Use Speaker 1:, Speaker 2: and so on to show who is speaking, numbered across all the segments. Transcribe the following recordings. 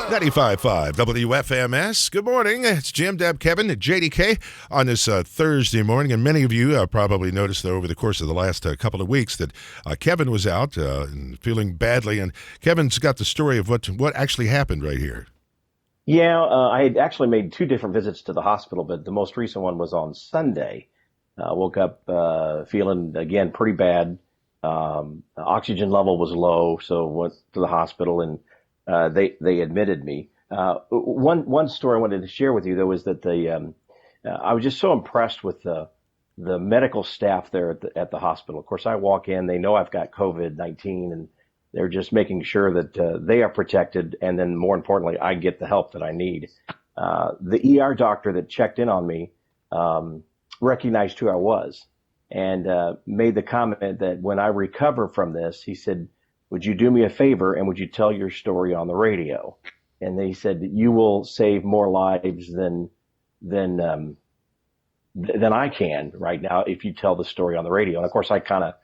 Speaker 1: 95.5 WFMS. Good morning. It's Jim, Deb, Kevin, and JDK on this Thursday morning. And many of you probably noticed that over the course of the last couple of weeks that Kevin was out and feeling badly. And Kevin's got the story of what actually happened right here.
Speaker 2: Yeah, I had actually made two different visits to the hospital, but the most recent one was on Sunday. Woke up feeling, again, pretty bad. Oxygen level was low, so went to the hospital and they admitted me. One story I wanted to share with you, though, is that I was just so impressed with the medical staff there at the hospital. Of course, I walk in, they know I've got COVID-19, and they're just making sure that they are protected, and then more importantly, I get the help that I need. The ER doctor that checked in on me recognized who I was and made the comment that when I recover from this, he said, "Would you do me a favor and would you tell your story on the radio?" And they said that you will save more lives than I can right now if you tell the story on the radio. And of course, I kind of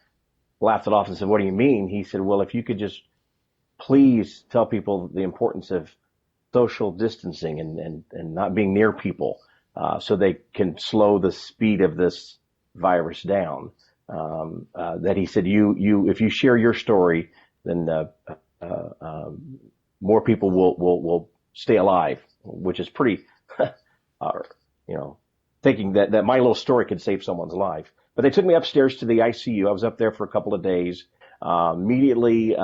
Speaker 2: laughed it off and said, "What do you mean?" He said, "Well, if you could just please tell people the importance of social distancing and not being near people, so they can slow the speed of this virus down." That he said, if you share your story, then more people will stay alive, which is pretty, thinking that my little story could save someone's life. But they took me upstairs to the ICU. I was up there for a couple of days. Immediately,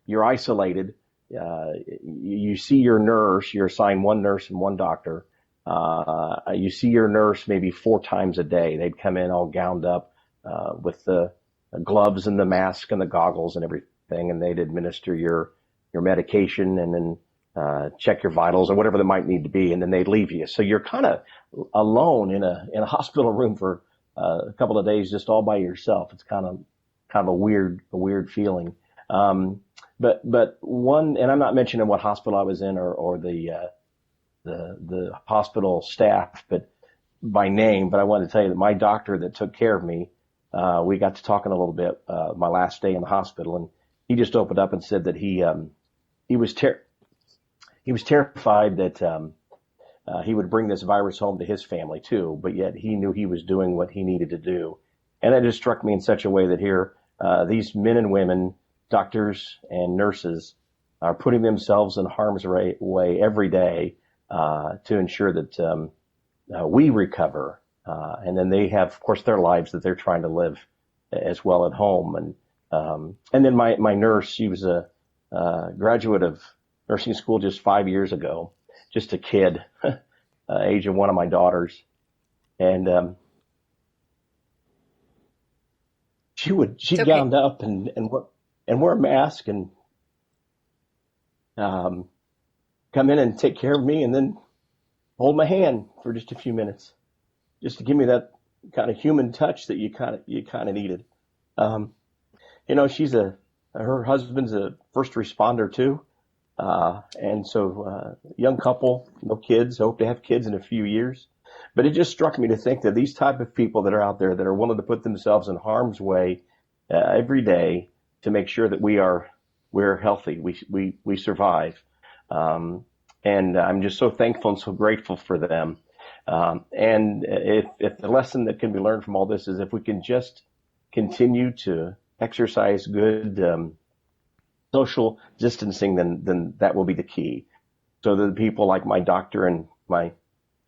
Speaker 2: you're isolated. You see your nurse. You're assigned one nurse and one doctor. You see your nurse maybe 4 times a day. They'd come in all gowned up with the gloves and the mask and the goggles and everything, and they'd administer your medication and then check your vitals or whatever they might need to be, and then they'd leave you. So you're kind of alone in a hospital room for a couple of days, just all by yourself. It's kind of a weird feeling. But one, and I'm not mentioning what hospital I was in or the hospital staff, but by name. But I wanted to tell you that my doctor that took care of me, we got to talking a little bit my last day in the hospital, and he just opened up and said that he was terrified that he would bring this virus home to his family too, but yet he knew he was doing what he needed to do. And that just struck me in such a way that here, these men and women, doctors and nurses, are putting themselves in harm's way every day to ensure that we recover. And then they have, of course, their lives that they're trying to live as well at home. And then my nurse, she was a graduate of nursing school just 5 years ago, just a kid, age of one of my daughters. And she'd
Speaker 3: Okay.
Speaker 2: gowned up and wear a mask and come in and take care of me and then hold my hand for just a few minutes, just to give me that kind of human touch that you kind of needed. Her husband's a first responder too. And so, young couple, no kids, hope to have kids in a few years. But it just struck me to think that these type of people that are out there that are willing to put themselves in harm's way every day to make sure that we're healthy, we survive. And I'm just so thankful and so grateful for them. And if the lesson that can be learned from all this is if we can just continue to exercise good social distancing, then that will be the key. So that the people like my doctor and my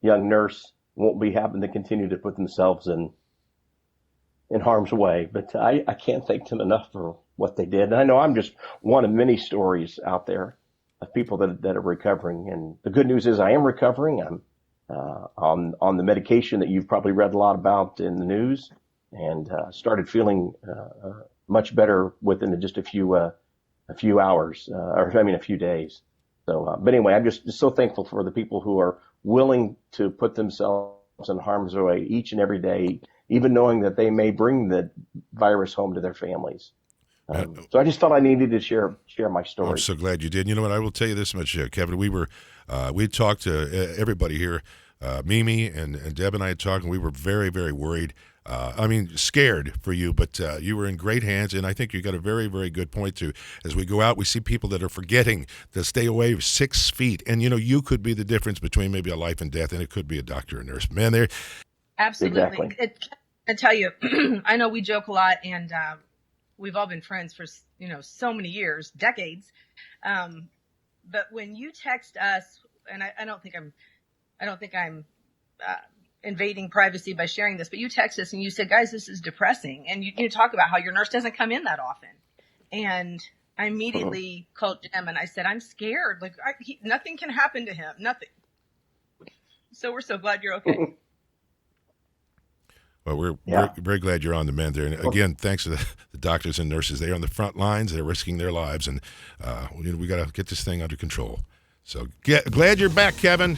Speaker 2: young nurse won't be having to continue to put themselves in harm's way. But I can't thank them enough for what they did. And I know I'm just one of many stories out there of people that are recovering. And the good news is I am recovering. I'm on the medication that you've probably read a lot about in the news, and started feeling much better within just a few hours, a few days. So, but anyway, I'm just so thankful for the people who are willing to put themselves in harm's way each and every day, even knowing that they may bring the virus home to their families. So I just thought I needed to share my story.
Speaker 1: I'm so glad you did. You know what? I will tell you this much, Kevin. We talked to everybody here. Mimi and Deb and I had talked, and we were very, very worried scared for you, but you were in great hands, and I think you got a very, very good point too. As we go out, we see people that are forgetting to stay away 6 feet, and you could be the difference between maybe a life and death, and it could be a doctor or nurse. Man, they're
Speaker 3: Absolutely.
Speaker 2: Exactly.
Speaker 3: I tell you, I know we joke a lot, and we've all been friends for so many years, decades. But when you text us, and I don't think I'm invading privacy by sharing this, but you text us and you said, guys, this is depressing. And you talk about how your nurse doesn't come in that often. And I immediately called Jim and I said, I'm scared. Like nothing can happen to him. Nothing. So we're so glad you're okay.
Speaker 1: Well, we're very glad you're on the mend there. And again, thanks to the doctors and nurses. They're on the front lines. They're risking their lives. And we got to get this thing under control. So glad you're back, Kevin.